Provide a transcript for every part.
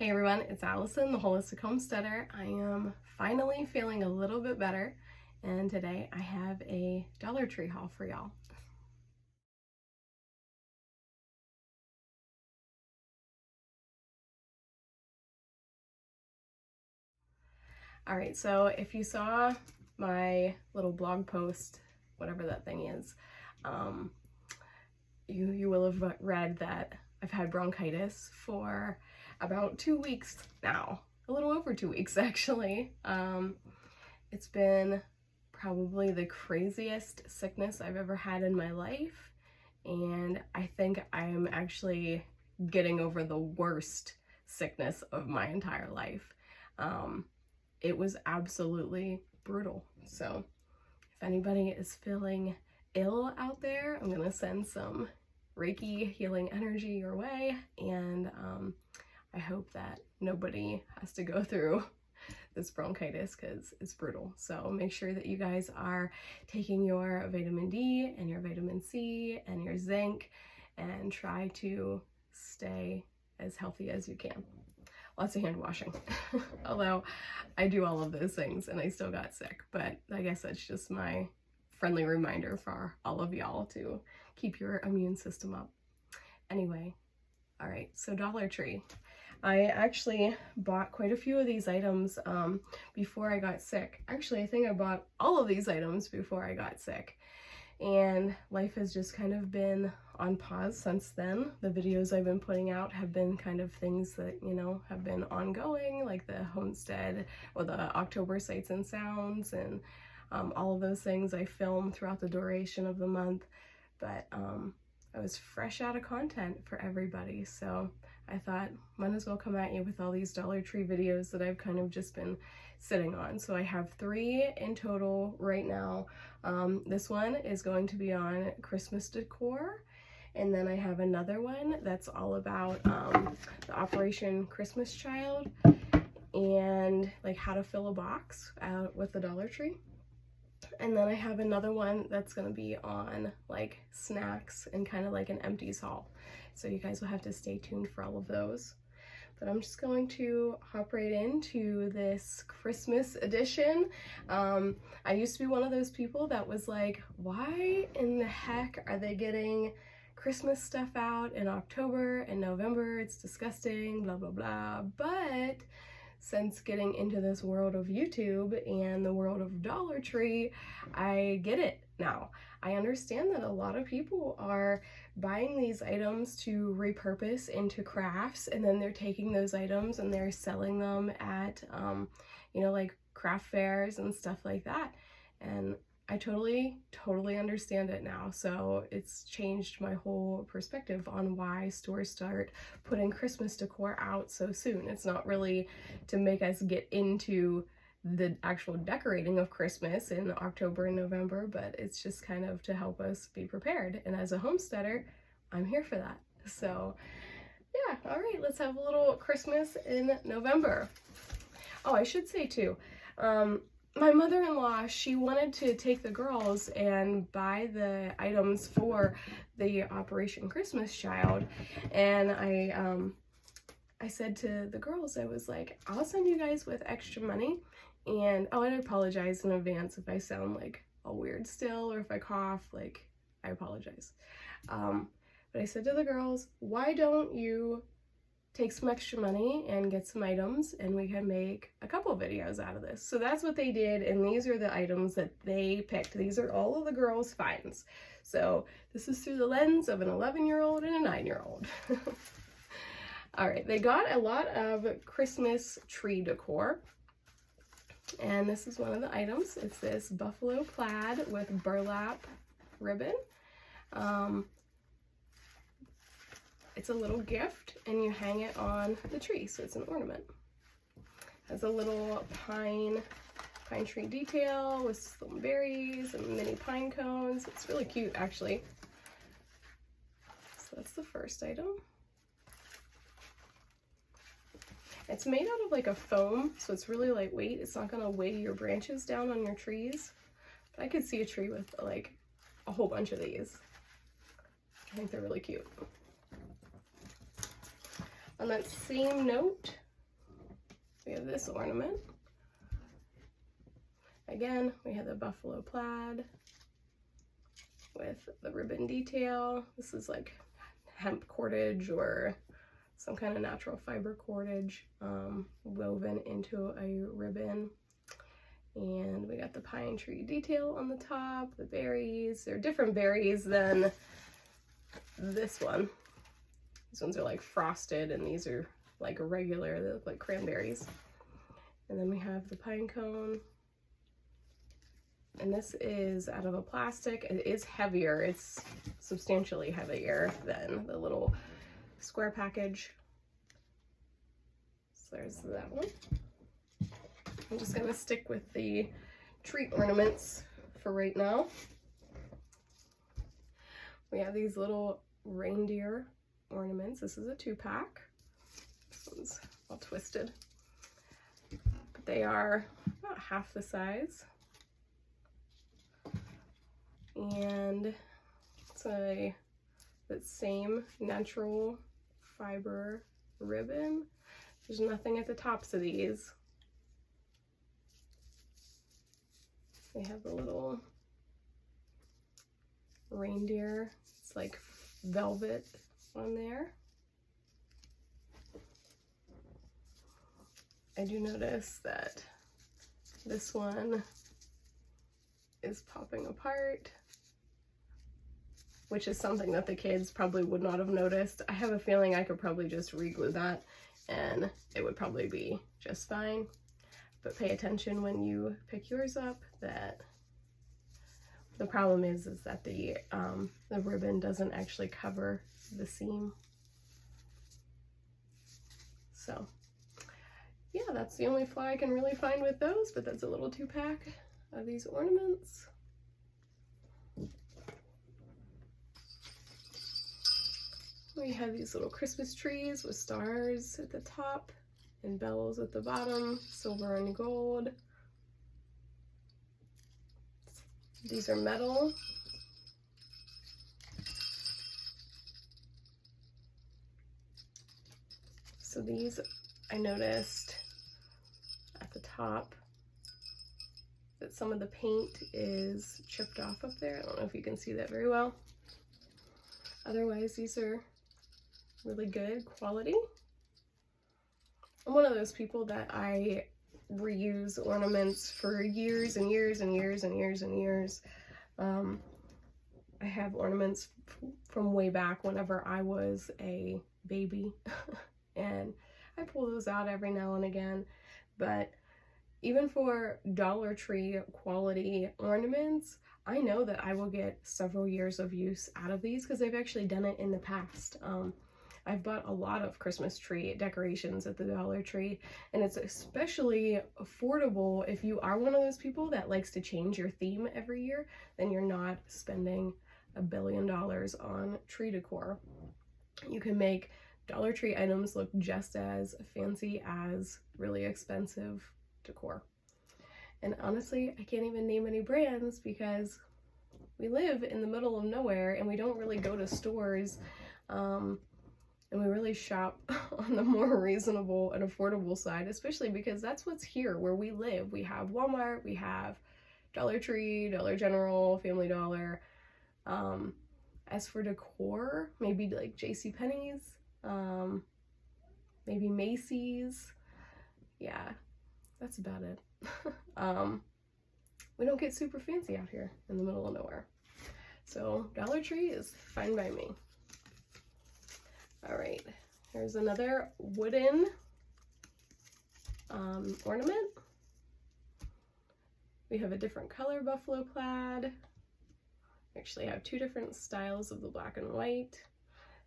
Hey everyone, it's Allison, the Holistic Homesteader. I am finally feeling a little bit better, and today I have a Dollar Tree haul for y'all. Alright, so if you saw my little blog post, whatever that thing is, you will have read that I've had bronchitis for about 2 weeks now. A little over 2 weeks, actually. It's been probably the craziest sickness I've ever had in my life, and I think I'm actually getting over the worst sickness of my entire life. It was absolutely brutal. So if anybody is feeling ill out there, I'm gonna send some Reiki healing energy your way, and I hope that nobody has to go through this bronchitis because it's brutal. So make sure that you guys are taking your vitamin D and your vitamin C and your zinc, and try to stay as healthy as you can. Lots of hand washing. Although I do all of those things and I still got sick, but I guess that's just my friendly reminder for all of y'all to keep your immune system up. Anyway, all right, so Dollar Tree. I actually bought quite a few of these items before I got sick. Actually, I think I bought all of these items before I got sick. And life has just kind of been on pause since then. The videos I've been putting out have been kind of things that, you know, have been ongoing, like the homestead or the October sights and sounds, and all of those things I film throughout the duration of the month. But I was fresh out of content for everybody, so I thought might as well come at you with all these Dollar Tree videos that I've kind of just been sitting on. So I have 3 in total right now. This one is going to be on Christmas decor, and then I have another one that's all about the Operation Christmas Child and like how to fill a box with the Dollar Tree. And then I have another one that's going to be on like snacks and kind of like an empties haul. So you guys will have to stay tuned for all of those. But I'm just going to hop right into this Christmas edition. I used to be one of those people that was like, why in the heck are they getting Christmas stuff out in October and November? It's disgusting, blah, blah, blah. But since getting into this world of YouTube and the world of Dollar Tree, I get it now. I understand that a lot of people are buying these items to repurpose into crafts, and then they're taking those items and they're selling them at, you know, like craft fairs and stuff like that. And I totally understand it now. So it's changed my whole perspective on why stores start putting Christmas decor out so soon. It's not really to make us get into the actual decorating of Christmas in October and November, but it's just kind of to help us be prepared. And as a homesteader, I'm here for that. So yeah, all right, let's have a little Christmas in November. Oh, I should say too, my mother-in-law, she wanted to take the girls and buy the items for the Operation Christmas Child, and I said to the girls, I was like, I'll send you guys with extra money, and oh, and I apologize in advance if I sound like all weird still, or if I cough, like, I apologize. But I said to the girls, why don't you take some extra money and get some items, and we can make a couple videos out of this. So that's what they did, and these are the items that they picked. These are all of the girls' finds. So this is through the lens of an 11-year-old and a 9-year-old. All right, they got a lot of Christmas tree decor, and this is one of the items. It's this buffalo plaid with burlap ribbon. It's a little gift, and you hang it on the tree, so it's an ornament. Has a little pine tree detail with some berries and mini pine cones. It's really cute, actually. So that's the first item. It's made out of like a foam, so it's really lightweight. It's not gonna weigh your branches down on your trees. But I could see a tree with like a whole bunch of these. I think they're really cute. On that same note, we have this ornament. Again, we have the buffalo plaid with the ribbon detail. This is like hemp cordage or some kind of natural fiber cordage woven into a ribbon. And we got the pine tree detail on the top, the berries. They're different berries than this one. These ones are like frosted and these are like regular, they look like cranberries. And then we have the pine cone. And this is out of a plastic. It is heavier. It's substantially heavier than the little square package. So there's that one. I'm just gonna stick with the tree ornaments for right now. We have these little reindeer ornaments. This is a 2-pack. This one's all twisted. But they are about half the size. And it's the same natural fiber ribbon. There's nothing at the tops of these. They have the little reindeer. It's like velvet on there. I do notice that this one is popping apart, which is something that the kids probably would not have noticed. I have a feeling I could probably just re-glue that and it would probably be just fine. But pay attention when you pick yours up that the problem is that the ribbon doesn't actually cover the seam. So yeah, that's the only flaw I can really find with those, but that's a little 2-pack of these ornaments. We have these little Christmas trees with stars at the top and bells at the bottom, silver and gold. These are metal. So these, I noticed at the top that some of the paint is chipped off up there. I don't know if you can see that very well. Otherwise, these are really good quality. I'm one of those people that I reuse ornaments for years and years and years and years and years. I have ornaments from way back whenever I was a baby and I pull those out every now and again. But even for Dollar Tree quality ornaments, I know that I will get several years of use out of these because I've actually done it in the past. I've bought a lot of Christmas tree decorations at the Dollar Tree, and it's especially affordable if you are one of those people that likes to change your theme every year. Then you're not spending $1 billion on tree decor. You can make Dollar Tree items look just as fancy as really expensive decor. And honestly, I can't even name any brands because we live in the middle of nowhere and we don't really go to stores. And we really shop on the more reasonable and affordable side, especially because that's what's here where we live. We have Walmart, we have Dollar Tree, Dollar General, Family Dollar. As for decor, maybe like JCPenney's, maybe Macy's. Yeah, that's about it. We don't get super fancy out here in the middle of nowhere. So Dollar Tree is fine by me. All right, here's another wooden ornament. We have a different color buffalo plaid. We actually have 2 different styles of the black and white.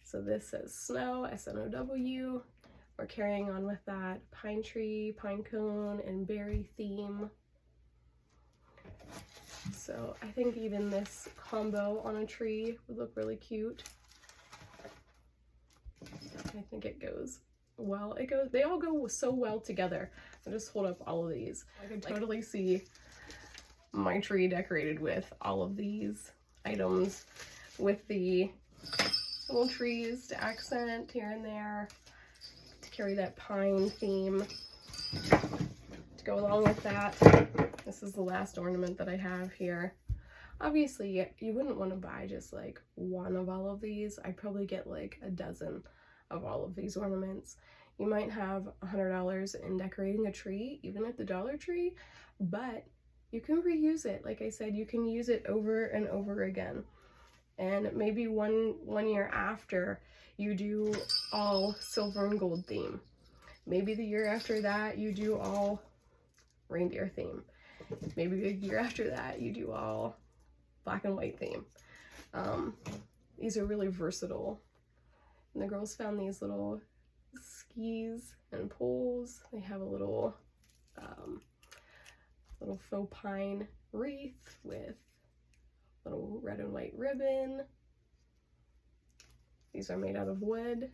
So this says snow, S-N-O-W. We're carrying on with that pine tree, pine cone, and berry theme. So I think even this combo on a tree would look really cute. I think it goes well. They all go so well together. I'll just hold up all of these. I could totally see my tree decorated with all of these items with the little trees to accent here and there to carry that pine theme. To go along with that, this is the last ornament that I have here. Obviously, you wouldn't want to buy just like one of all of these. I'd probably get like a dozen of all of these ornaments. You might have $100 in decorating a tree, even at the Dollar Tree, but you can reuse it. Like I said, you can use it over and over again. And maybe one year after, you do all silver and gold theme. Maybe the year after that, you do all reindeer theme. Maybe the year after that, you do all black and white theme. These are really versatile. And the girls found these little skis and poles. They have a little faux pine wreath with little red and white ribbon. These are made out of wood.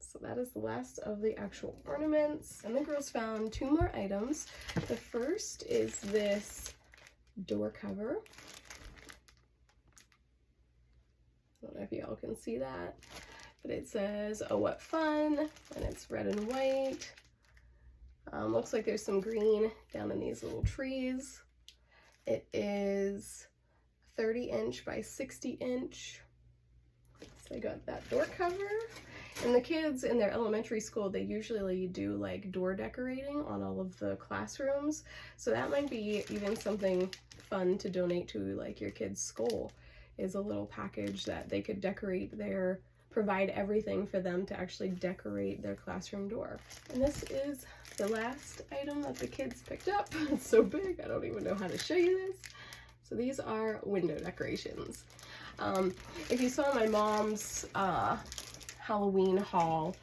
So that is the last of the actual ornaments. And the girls found 2 more items. The first is this door cover. I don't know if y'all can see that, but it says, "Oh, what fun," and it's red and white. Looks like there's some green down in these little trees. It is 30" by 60". So I got that door cover. And the kids in their elementary school, they usually do like door decorating on all of the classrooms. So that might be even something fun to donate to like your kid's school, is a little package that they could decorate their, provide everything for them to actually decorate their classroom door. And this is the last item that the kids picked up. It's so big, I don't even know how to show you this. So these are window decorations. If you saw my mom's Halloween haul,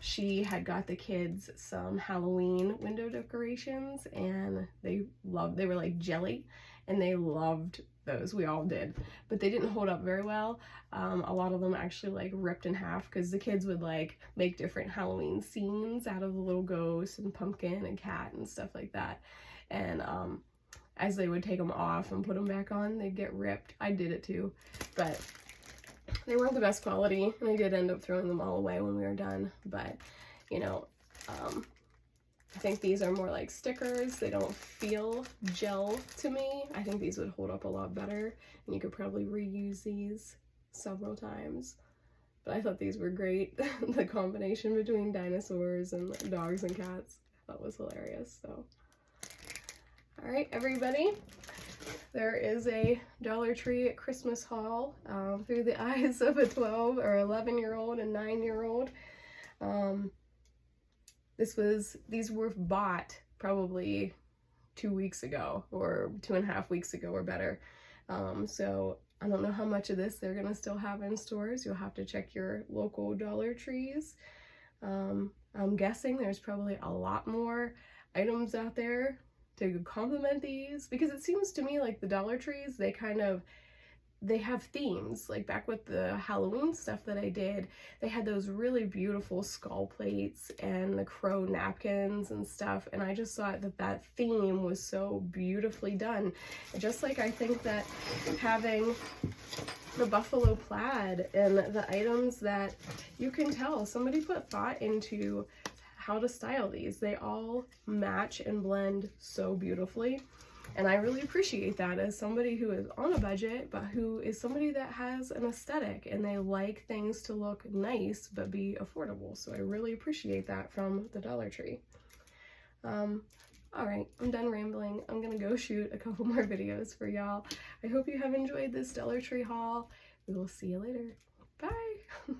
she had got the kids some Halloween window decorations, and they were like jelly, and they loved those. We all did, but they didn't hold up very well. A lot of them actually like ripped in half, because the kids would like make different Halloween scenes out of the little ghost and pumpkin and cat and stuff like that. And as they would take them off and put them back on, they'd get ripped. I did it too, but they weren't the best quality, and I did end up throwing them all away when we were done. But, you know, I think these are more like stickers. They don't feel gel to me. I think these would hold up a lot better, and you could probably reuse these several times. But I thought these were great. The combination between dinosaurs and dogs and cats, I thought was hilarious. So, all right, everybody. There is a Dollar Tree Christmas haul through the eyes of a 12 or 11-year-old and 9-year-old. These were bought probably 2 weeks ago, or 2.5 weeks ago, or better. So I don't know how much of this they're gonna still have in stores. You'll have to check your local Dollar Trees. I'm guessing there's probably a lot more items out there to complement these, because it seems to me like the Dollar Trees, they have themes. Like back with the Halloween stuff that I did, they had those really beautiful skull plates and the crow napkins and stuff, and I just thought that that theme was so beautifully done. Just like I think that having the buffalo plaid and the items that you can tell somebody put thought into how to style these. They all match and blend so beautifully, and I really appreciate that as somebody who is on a budget, but who is somebody that has an aesthetic and they like things to look nice but be affordable. So I really appreciate that from the Dollar Tree. All right, I'm done rambling. I'm gonna go shoot a couple more videos for y'all. I hope you have enjoyed this Dollar Tree haul. We will see you later. Bye.